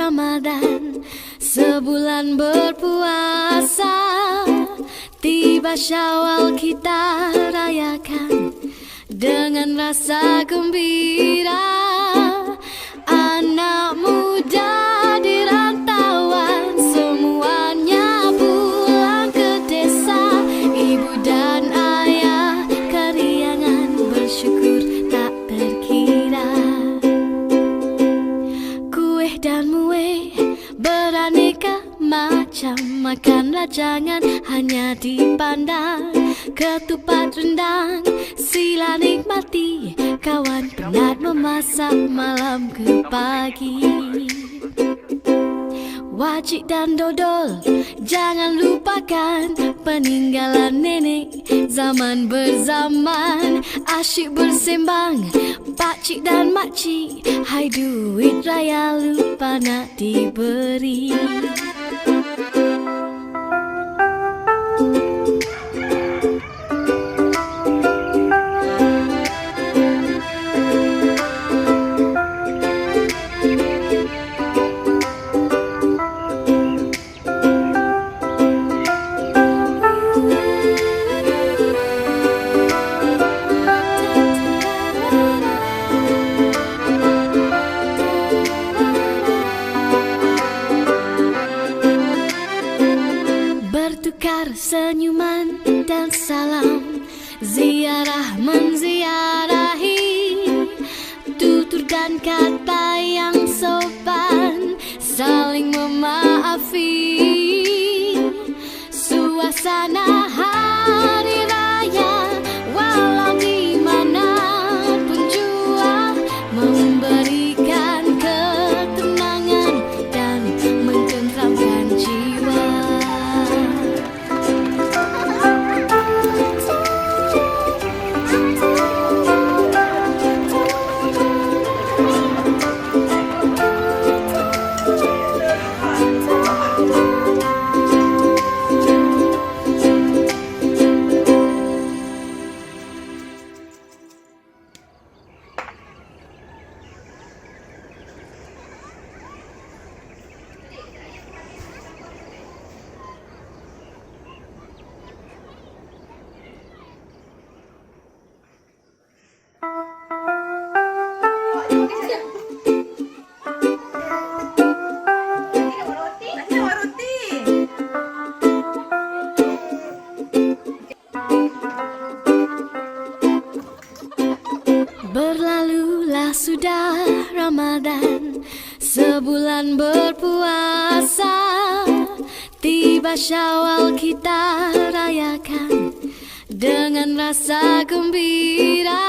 Ramadan, sebulan berpuasa. Tiba Syawal kita rayakan dengan rasa gembira. Anak muda di rantauan semuanya pulang ke desa. Ibu dan ayah keriangan bersyukur tak terkira. Kue dan mue beraneka macam, makanlah jangan hanya dipandang. Ketupat rendang sila nikmati, kawan penat memasak malam ke pagi. Wajik dan dodol jangan lupakan, peninggalan nenek zaman berzaman. Asyik bersembang pakcik dan makcik, hai duit raya lupa nak diberi. Senyuman dan salam, ziarah menziarahi, tutur dan kata yang sopan, saling memaafi. Suasana hari raya walau di mana pun jua, memberikan ketenangan dan mententeramkan jiwa. Berlalulah sudah Ramadan, sebulan berpuasa. Tiba Syawal kita rayakan dengan rasa gembira.